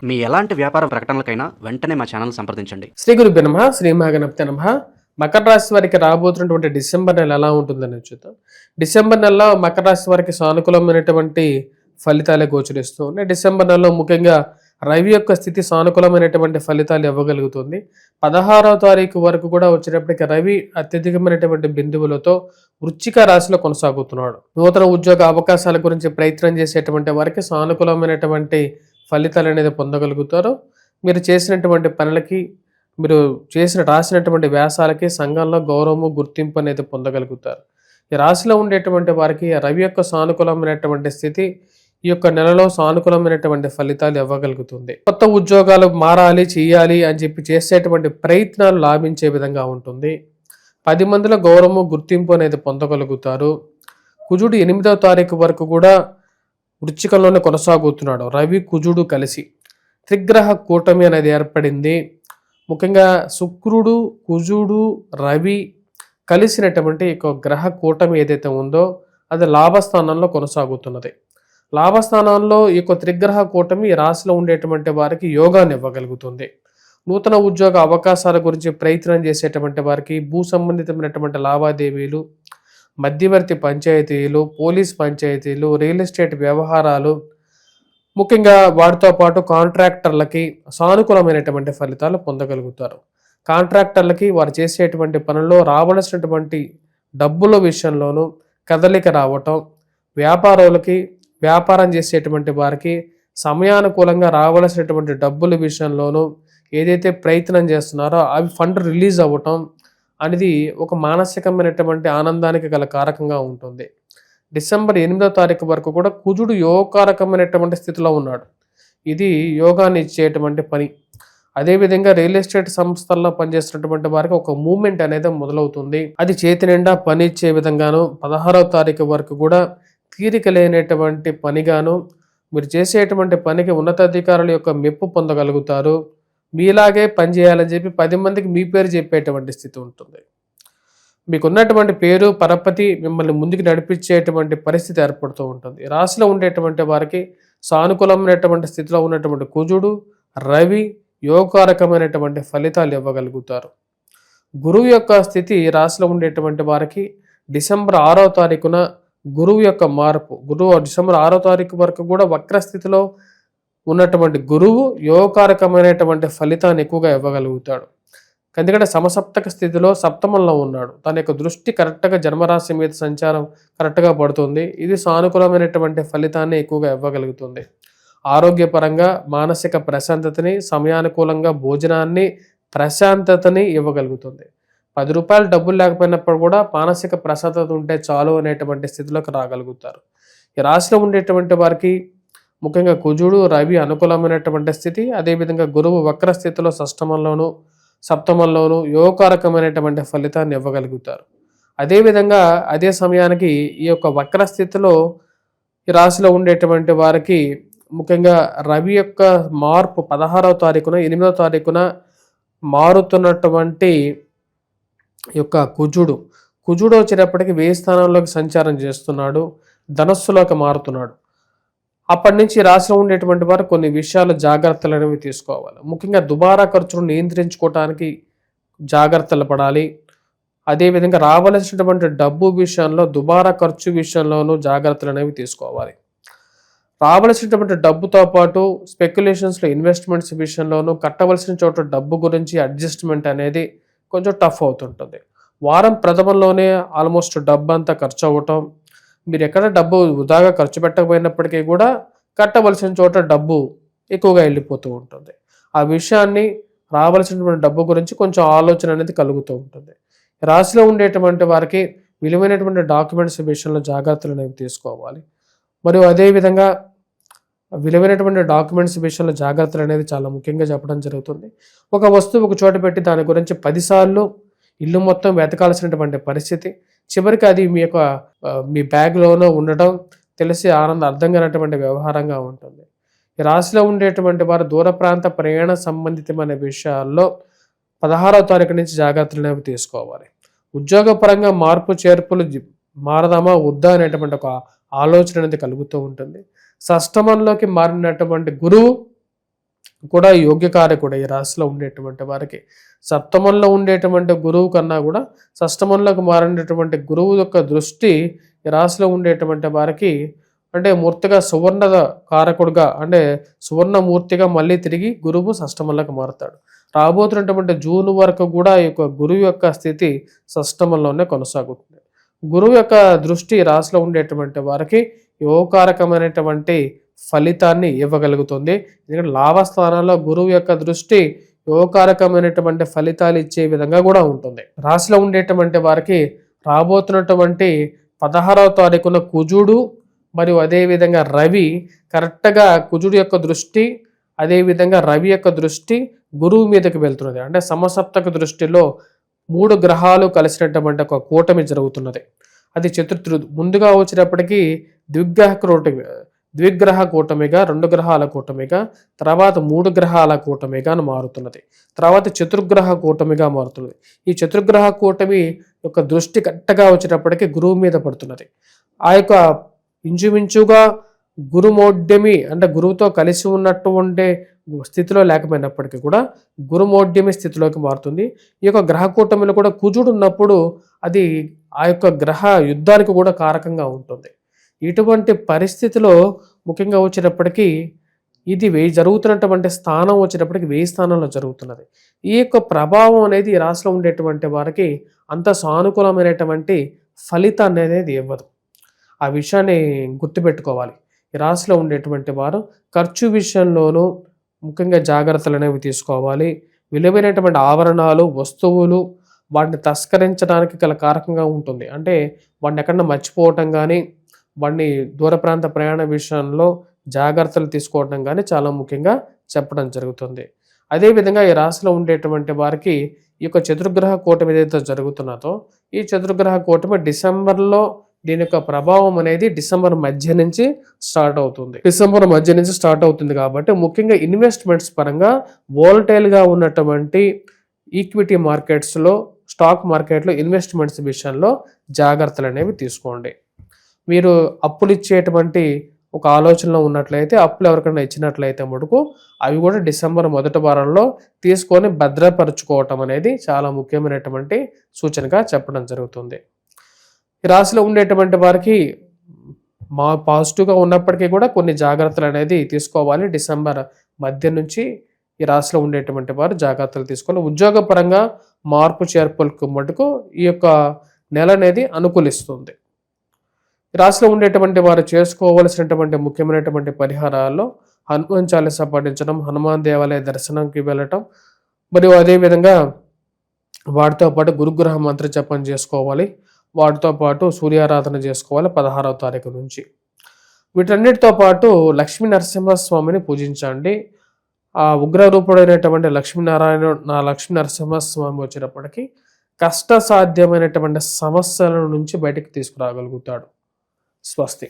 మీ ఎలాంటి వ్యాపార ప్రకటనలకైనా వెంటనే మా ఛానల్ సంప్రదించండి. శ్రీ గురుభ్యో నమః, శ్రీ మహాగణపతి నమః. మకర రాశి వారికి రాబోతున్నటువంటి డిసెంబర్ నెల ఎలా ఉంటుందని చూద్దాం. డిసెంబర్ నెలలో మకర రాశి వారికి సానుకూలమైనటువంటి ఫలితాలే గోచరిస్తూ ఉన్నాయి. డిసెంబర్ నెలలో ముఖ్యంగా రవి యొక్క స్థితి సానుకూలమైనటువంటి ఫలితాలు ఇవ్వగలుగుతుంది. 16వ తారీఖు వరకు కూడా వచ్చేటప్పటికి రవి అత్యధికమైనటువంటి బిందువులతో వృశ్చిక రాశిలో కొనసాగుతున్నాడు. నూతన ఉద్యోగ అవకాశాల గురించి ప్రయత్నం చేసేటువంటి వారికి సానుకూలమైనటువంటి ఫలితాలు అనేది పొందగలుగుతారు. మీరు చేసినటువంటి పనులకి, మీరు రాసినటువంటి వ్యాసాలకి సంఘంలో గౌరవము, గుర్తింపు అనేది పొందగలుగుతారు. ఈ రాశిలో ఉండేటువంటి వారికి రవి యొక్క సానుకూలమైనటువంటి స్థితి ఈ యొక్క నెలలో సానుకూలమైనటువంటి ఫలితాలు ఇవ్వగలుగుతుంది. కొత్త ఉద్యోగాలు మారాలి, చేయాలి అని చెప్పి చేసేటువంటి ప్రయత్నాలు లాభించే విధంగా ఉంటుంది. 10 మందిలో గౌరవము, గుర్తింపు అనేది పొందగలుగుతారు. కుజుడు 8వ తారీఖు వరకు కూడా వృశ్చికంలోనే కొనసాగుతున్నాడు. రవి కుజుడు కలిసి త్రిగ్రహ కూటమి అనేది ఏర్పడింది. ముఖ్యంగా శుక్రుడు, కుజుడు, రవి కలిసినటువంటి ఒక గ్రహ కూటమి ఏదైతే ఉందో అది లాభస్థానంలో కొనసాగుతున్నది. లాభస్థానంలో ఈ యొక్క త్రిగ్రహ కూటమి ఈ రాశిలో ఉండేటువంటి వారికి యోగాన్ని ఇవ్వగలుగుతుంది. నూతన ఉద్యోగ అవకాశాల గురించి ప్రయత్నం చేసేటువంటి వారికి భూ సంబంధితమైనటువంటి లావాదేవీలు, మధ్యవర్తి పంచాయతీలు, పోలీస్ పంచాయతీలు, రియల్ ఎస్టేట్ వ్యవహారాలు, ముఖ్యంగా వాటితో పాటు కాంట్రాక్టర్లకి సానుకూలమైనటువంటి ఫలితాలు పొందగలుగుతారు. కాంట్రాక్టర్లకి వారు చేసేటువంటి పనుల్లో రావలసినటువంటి డబ్బుల విషయంలోనూ కదలిక రావటం, వ్యాపారులకి, వ్యాపారం చేసేటువంటి వారికి సమయానుకూలంగా రావలసినటువంటి డబ్బుల విషయంలోనూ ఏదైతే ప్రయత్నం చేస్తున్నారో అవి ఫండ్ రిలీజ్ అవ్వటం అనేది ఒక మానసికమైనటువంటి ఆనందానికి గల కారకంగా ఉంటుంది. డిసెంబర్ 8వ తారీఖు వరకు కూడా కుజుడు యోగకారకమైనటువంటి స్థితిలో ఉన్నాడు. ఇది యోగాన్ని ఇచ్చేటువంటి పని. అదేవిధంగా రియల్ ఎస్టేట్ సంస్థల్లో పనిచేస్తున్నటువంటి వారికి ఒక మూవ్మెంట్ అనేది మొదలవుతుంది. అది చేతి నిండా పని ఇచ్చే విధంగాను 16వ తారీఖు వరకు కూడా తీరిక లేనటువంటి పనిగాను మీరు చేసేటువంటి పనికి ఉన్నతాధికారుల యొక్క మెప్పు పొందగలుగుతారు. మీలాగే పనిచేయాలని చెప్పి 10 మందికి మీ పేరు చెప్పేటువంటి స్థితి ఉంటుంది. మీకున్నటువంటి పేరు, పరపతి మిమ్మల్ని ముందుకు నడిపించేటువంటి పరిస్థితి ఏర్పడుతూ ఉంటుంది. రాశిలో ఉండేటువంటి వారికి సానుకూలమైనటువంటి స్థితిలో ఉన్నటువంటి కుజుడు, రవి యోగకారకమైనటువంటి ఫలితాలు ఇవ్వగలుగుతారు. గురువు యొక్క స్థితి రాశిలో ఉండేటువంటి వారికి డిసెంబర్ 6వ తారీఖున గురువు యొక్క మార్పు, డిసెంబర్ 6వ తారీఖు వరకు కూడా వక్రస్థితిలో ఉన్నటువంటి గురువు యోగకారకమైనటువంటి ఫలితాన్ని ఎక్కువగా ఇవ్వగలుగుతాడు. ఎందుకంటే సమసప్తక స్థితిలో సప్తమంలో ఉన్నాడు. తన యొక్క దృష్టి కరెక్ట్గా జన్మరాశి మీద సంచారం కరెక్ట్గా పడుతుంది. ఇది సానుకూలమైనటువంటి ఫలితాన్ని ఎక్కువగా ఇవ్వగలుగుతుంది. ఆరోగ్యపరంగా మానసిక ప్రశాంతతని, సమయానుకూలంగా భోజనాన్ని, ప్రశాంతతని ఇవ్వగలుగుతుంది. 10 రూపాయలు డబ్బులు లేకపోయినప్పుడు కూడా మానసిక ప్రశాంతత ఉంటే చాలు అనేటువంటి స్థితిలోకి రాగలుగుతారు. ఈ రాశిలో ఉండేటువంటి వారికి ముఖ్యంగా కుజుడు, రవి అనుకూలమైనటువంటి స్థితి, అదేవిధంగా గురువు వక్ర స్థితిలో షష్టమంలోను, సప్తమంలోను యోగకారకమైనటువంటి ఫలితాన్ని ఇవ్వగలుగుతారు. అదేవిధంగా అదే సమయానికి ఈ యొక్క వక్ర స్థితిలో ఈ రాశిలో ఉండేటువంటి వారికి ముఖ్యంగా రవి యొక్క మార్పు 16వ తారీఖున, 8వ తారీఖున మారుతున్నటువంటి యొక్క కుజుడు వచ్చేటప్పటికి 1000 స్థానంలోకి సంచారం చేస్తున్నాడు, ధనస్సులోకి మారుతున్నాడు. అప్పటి నుంచి రాశిలో ఉండేటువంటి వారు కొన్ని విషయాలు జాగ్రత్తలు అనేవి తీసుకోవాలి. ముఖ్యంగా దుబారా ఖర్చును నియంత్రించుకోవటానికి జాగ్రత్తలు పడాలి. అదేవిధంగా రావలసినటువంటి డబ్బు విషయంలో, దుబారా ఖర్చు విషయంలోనూ జాగ్రత్తలు అనేవి తీసుకోవాలి. రావలసినటువంటి డబ్బుతో పాటు స్పెక్యులేషన్స్లో, ఇన్వెస్ట్మెంట్స్ విషయంలోనూ కట్టవలసిన చోట డబ్బు గురించి అడ్జస్ట్మెంట్ అనేది కొంచెం టఫ్ అవుతుంటుంది. వారం ప్రథమంలోనే ఆల్మోస్ట్ డబ్బు అంతా ఖర్చు అవ్వటం, మీరు ఎక్కడ డబ్బు వృధాగా ఖర్చు పెట్టకపోయినప్పటికీ కూడా కట్టవలసిన చోట డబ్బు ఎక్కువగా వెళ్ళిపోతూ ఉంటుంది. ఆ విషయాన్ని, రావలసినటువంటి డబ్బు గురించి కొంచెం ఆలోచన అనేది కలుగుతూ ఉంటుంది. రాశిలో ఉండేటువంటి వారికి విలువైనటువంటి డాక్యుమెంట్స్ విషయంలో జాగ్రత్తలు అనేవి తీసుకోవాలి. మరియు అదేవిధంగా విలువైనటువంటి డాక్యుమెంట్స్ విషయంలో జాగ్రత్తలు అనేది చాలా ముఖ్యంగా చెప్పడం జరుగుతుంది. ఒక వస్తువు ఒక చోట పెట్టి దాని గురించి 10 సార్లు ఇల్లు మొత్తం వెతకాల్సినటువంటి పరిస్థితి, చివరికి అది మీ బ్యాగ్లోనో ఉండటం తెలిసి అర్థం కానటువంటి వ్యవహారంగా ఉంటుంది. ఈ రాశిలో ఉండేటువంటి వారు దూర ప్రాంత ప్రయాణ సంబంధితమైన విషయాల్లో 16వ తారీఖు నుంచి జాగ్రత్తలు అనేవి తీసుకోవాలి. ఉద్యోగపరంగా మార్పు చేర్పులు మారదామా వద్దా అనేటువంటి ఒక ఆలోచన అనేది కలుగుతూ ఉంటుంది. షష్టమంలోకి మారినటువంటి గురువు కూడా యోగ్యకారకుడు ఈ రాశిలో ఉండేటువంటి వారికి. సప్తమంలో ఉండేటువంటి గురువు కన్నా కూడా షష్టమంలోకి మారినటువంటి గురువు యొక్క దృష్టి ఈ రాశిలో ఉండేటువంటి వారికి అంటే మూర్తిగా సువర్ణ కారకుడుగా అంటే సువర్ణమూర్తిగా మళ్ళీ తిరిగి గురువు షష్టమంలోకి మారుతాడు. రాబోతున్నటువంటి జూన్ వరకు కూడా ఈ యొక్క గురువు యొక్క స్థితి షష్టమంలోనే కొనసాగుతుంది. గురువు యొక్క దృష్టి రాశిలో ఉండేటువంటి వారికి యోగకారకమైనటువంటి ఫలితాన్ని ఇవ్వగలుగుతుంది. ఎందుకంటే లాభస్థానంలో గురువు యొక్క దృష్టి యోగకారకమైనటువంటి ఫలితాలు ఇచ్చే విధంగా కూడా ఉంటుంది. రాశిలో ఉండేటువంటి వారికి రాబోతున్నటువంటి 16వ తారీఖున కుజుడు మరియు అదేవిధంగా రవి కరెక్ట్గా కుజుడు యొక్క దృష్టి అదేవిధంగా రవి యొక్క దృష్టి గురువు మీదకి వెళ్తున్నది. అంటే సమసప్తక దృష్టిలో 3 గ్రహాలు కలిసినటువంటి ఒక కూటమి జరుగుతున్నది. అది ముందుగా వచ్చేటప్పటికి ద్విగ్రహ కూటమిగా 2 గ్రహాల కూటమిగా తర్వాత 3 గ్రహాల కూటమిగా మారుతున్నది. తర్వాత చతుర్గ్రహ కూటమిగా మారుతున్నది. ఈ చతుర్గ్రహ కూటమి యొక్క దృష్టి కరెక్ట్గా వచ్చేటప్పటికి గురువు మీద పడుతున్నది. ఆ యొక్క ఇంచుమించుగా గురుమోడ్యమి అంటే గురువుతో కలిసి ఉన్నటువంటి స్థితిలో లేకపోయినప్పటికీ కూడా గురుమోడ్యమి స్థితిలోకి మారుతుంది. ఈ యొక్క గ్రహ కూటమిలో కూడా కుజుడు ఉన్నప్పుడు అది ఆ యొక్క గ్రహ యుద్ధానికి కూడా కారకంగా ఉంటుంది. ఇటువంటి పరిస్థితిలో ముఖ్యంగా వచ్చేటప్పటికీ ఇది జరుగుతున్నటువంటి స్థానం వచ్చేటప్పటికి 1000 స్థానంలో జరుగుతున్నది. ఈ యొక్క ప్రభావం అనేది ఈ రాశిలో ఉండేటువంటి వారికి అంత సానుకూలమైనటువంటి ఫలితాన్ని అనేది ఇవ్వదు. ఆ విషయాన్ని గుర్తుపెట్టుకోవాలి. ఈ రాశిలో ఉండేటువంటి వారు ఖర్చు విషయంలోనూ ముఖ్యంగా జాగ్రత్తలు అనేవి తీసుకోవాలి. విలువైనటువంటి ఆభరణాలు వస్తువులు వాటిని తస్కరించడానికి గల కారకంగా ఉంటుంది. అంటే వాటిని ఎక్కడన్నా మర్చిపోవటం కానీ వాటిని దూర ప్రాంత ప్రయాణ విషయంలో జాగ్రత్తలు తీసుకోవడం కానీ చాలా ముఖ్యంగా చెప్పడం జరుగుతుంది. అదేవిధంగా ఈ రాశిలో ఉండేటువంటి వారికి ఈ యొక్క చతుర్గ్రహ కూటమి ఏదైతే జరుగుతున్నదో ఈ చతుర్గ్రహ కూటమి డిసెంబర్లో దీని యొక్క ప్రభావం అనేది డిసెంబర్ మధ్య నుంచి స్టార్ట్ అవుతుంది. కాబట్టి ముఖ్యంగా ఇన్వెస్ట్మెంట్స్ పరంగా వోల్టైల్గా ఉన్నటువంటి ఈక్విటీ మార్కెట్స్లో స్టాక్ మార్కెట్లో ఇన్వెస్ట్మెంట్స్ విషయంలో జాగ్రత్తలు అనేవి తీసుకోండి. మీరు అప్పులు ఇచ్చేటువంటి ఒక ఆలోచనలో ఉన్నట్లయితే అప్పులు ఎవరికైనా ఇచ్చినట్లయితే మటుకు అవి కూడా డిసెంబర్ మొదటి వారంలో తీసుకొని భద్రపరుచుకోవటం అనేది చాలా ముఖ్యమైనటువంటి సూచనగా చెప్పడం జరుగుతుంది. ఈ రాశిలో ఉండేటువంటి వారికి పాజిటివ్గా ఉన్నప్పటికీ కూడా కొన్ని జాగ్రత్తలు అనేది తీసుకోవాలి. డిసెంబర్ మధ్య నుంచి ఈ రాశిలో ఉండేటువంటి వారు జాగ్రత్తలు తీసుకోవాలి. ఉద్యోగపరంగా మార్పు చేర్పులకు మటుకు ఈ యొక్క నెల అనేది అనుకూలిస్తుంది. రాశిలో ఉండేటువంటి వారు చేసుకోవలసినటువంటి ముఖ్యమైనటువంటి పరిహారాల్లో హనుమాన్ చాలీసా పఠించడం, హనుమాన్ దేవాలయ దర్శనంకి వెళ్ళటం మరియు అదేవిధంగా వాటితో పాటు గురుగ్రహ మంత్ర జపం చేసుకోవాలి. వాటితో పాటు సూర్యారాధన చేసుకోవాలి 16వ తారీఖు నుంచి. వీటన్నిటితో పాటు లక్ష్మీ నరసింహస్వామిని పూజించండి. ఆ ఉగ్రరూపుడైనటువంటి లక్ష్మీ నరసింహస్వామి వచ్చేటప్పటికి కష్టసాధ్యమైనటువంటి సమస్యల నుంచి బయటకు తీసుకురాగలుగుతాడు. స్వస్తి.